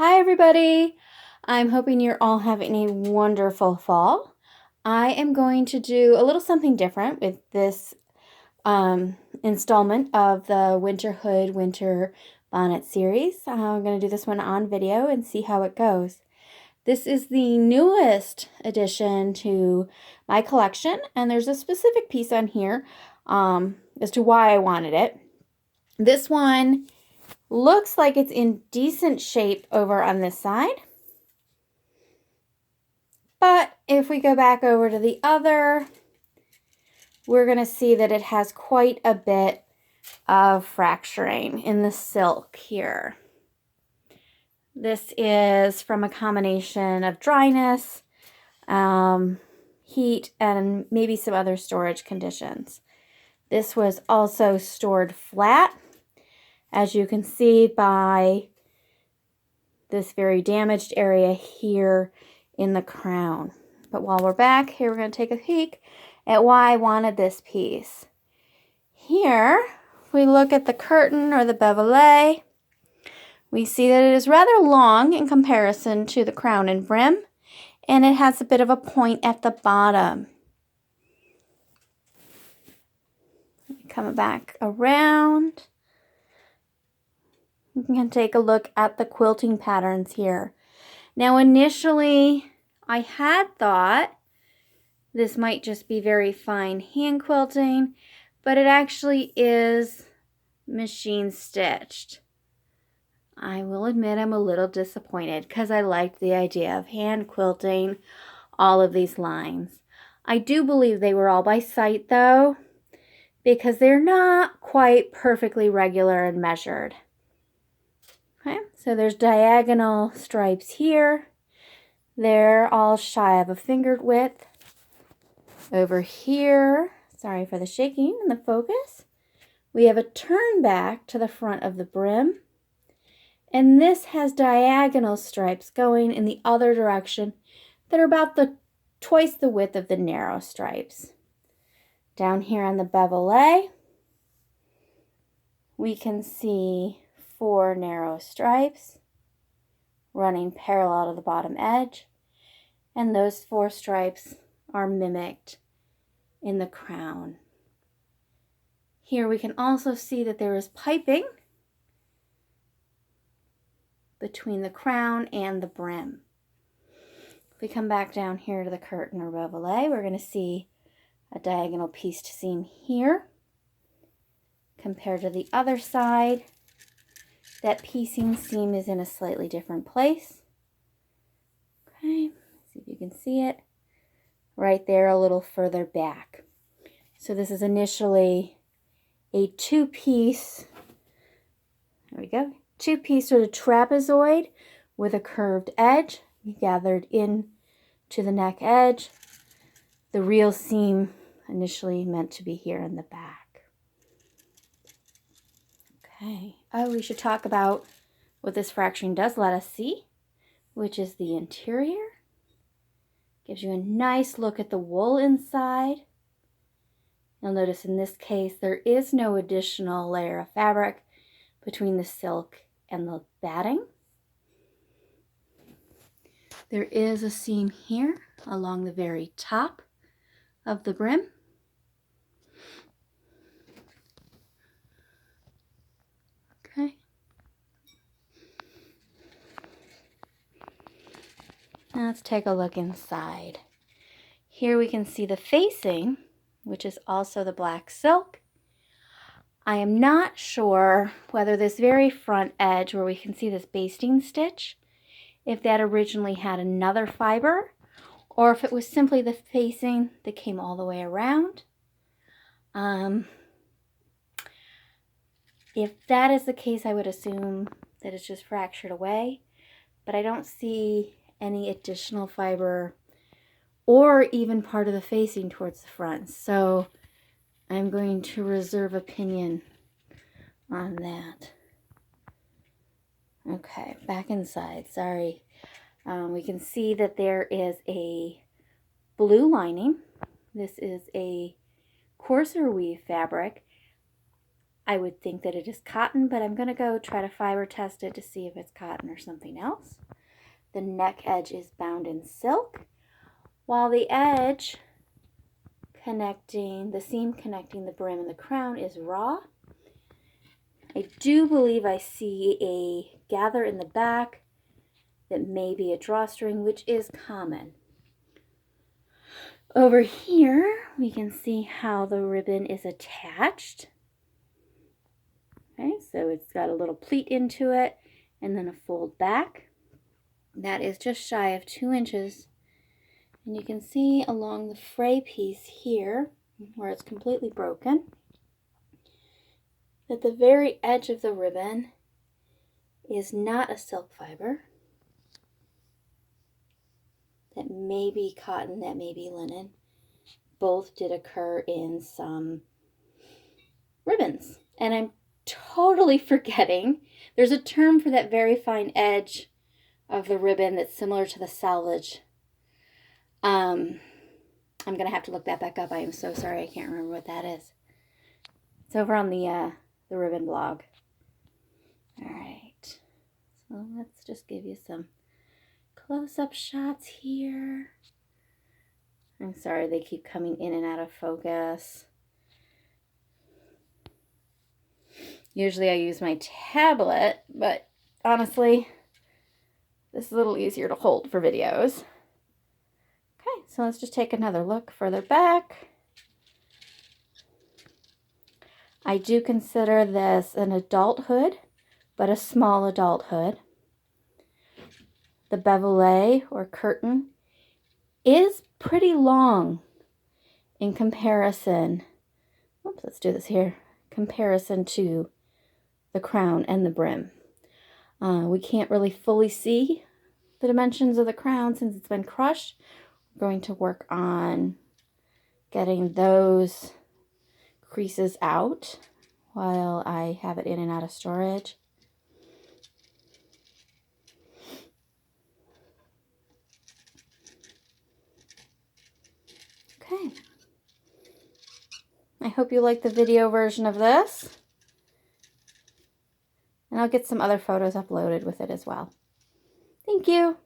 Hi everybody! I'm hoping you're all having a wonderful fall. I am going to do a little something different with this installment of the Winter Hood Winter Bonnet series. I'm going to do this one on video and see how it goes. This is the newest addition to my collection, and there's a specific piece on here as to why I wanted it. This one looks like it's in decent shape over on this side. But if we go back over to the other, we're going to see that it has quite a bit of fracturing in the silk here. This is from a combination of dryness, heat, and maybe some other storage conditions. This was also stored flat, as you can see by this very damaged area here in the crown. But while we're back here, we're going to take a peek at why I wanted this piece. Here, if we look at the curtain or the bevelé, we see that it is rather long in comparison to the crown and brim, and it has a bit of a point at the bottom. Come back around. You can take a look at the quilting patterns here. Now, initially, I had thought this might just be very fine hand quilting, but it actually is machine stitched. I will admit I'm a little disappointed because I liked the idea of hand quilting all of these lines. I do believe they were all by sight though, because they're not quite perfectly regular and measured. Okay, so there's diagonal stripes here. They're all shy of a fingered width. Over here, sorry for the shaking and the focus, we have a turn back to the front of the brim. And this has diagonal stripes going in the other direction that are about twice the width of the narrow stripes. Down here on the bevelé, we can see 4 narrow stripes running parallel to the bottom edge, and those 4 stripes are mimicked in the crown. Here we can also see that there is piping between the crown and the brim. If we come back down here to the curtain or bevelé, we're going to see a diagonal pieced seam here. Compared to the other side, that piecing seam is in a slightly different place. Okay, see if you can see it. Right there, a little further back. So this is initially a two-piece, there we go, two-piece sort of trapezoid with a curved edge gathered in to the neck edge. The real seam initially meant to be here in the back. Okay. Oh, we should talk about what this fracturing does let us see, which is the interior. Gives you a nice look at the wool inside. You'll notice in this case there is no additional layer of fabric between the silk and the batting. There is a seam here along the very top of the brim. Okay. Now let's take a look inside. Here we can see the facing, which is also the black silk. I am not sure whether this very front edge where we can see this basting stitch, if that originally had another fiber, or if it was simply the facing that came all the way around. If that is the case, I would assume that it's just fractured away, but I don't see any additional fiber or even part of the facing towards the front. So I'm going to reserve opinion on that. Okay, back inside, sorry. We can see that there is a blue lining. This is a coarser weave fabric. I would think that it is cotton, but I'm going to go try to fiber test it to see if it's cotton or something else. The neck edge is bound in silk, while the edge connecting, the seam connecting the brim and the crown is raw. I do believe I see a gather in the back that may be a drawstring, which is common. Over here, we can see how the ribbon is attached. Okay, so it's got a little pleat into it and then a fold back. That is just shy of 2 inches. And you can see along the fray piece here, where it's completely broken, that the very edge of the ribbon is not a silk fiber. That may be cotton, that may be linen. Both did occur in some ribbons. And I'm totally forgetting, there's a term for that very fine edge of the ribbon that's similar to the selvage. I'm going to have to look that back up. I am so sorry. I can't remember what that is. It's over on the ribbon blog. All right. So let's just give you some close-up shots here. I'm sorry they keep coming in and out of focus. Usually I use my tablet, but honestly, this is a little easier to hold for videos. Okay, so let's just take another look further back. I do consider this an adult hood, but a small adult hood. The bevelet or curtain is pretty long in comparison. Oops, let's do this here. Comparison to the crown and the brim. We can't really fully see the dimensions of the crown since it's been crushed. We're going to work on getting those creases out while I have it in and out of storage. Okay. I hope you like the video version of this. And I'll get some other photos uploaded with it as well. Thank you.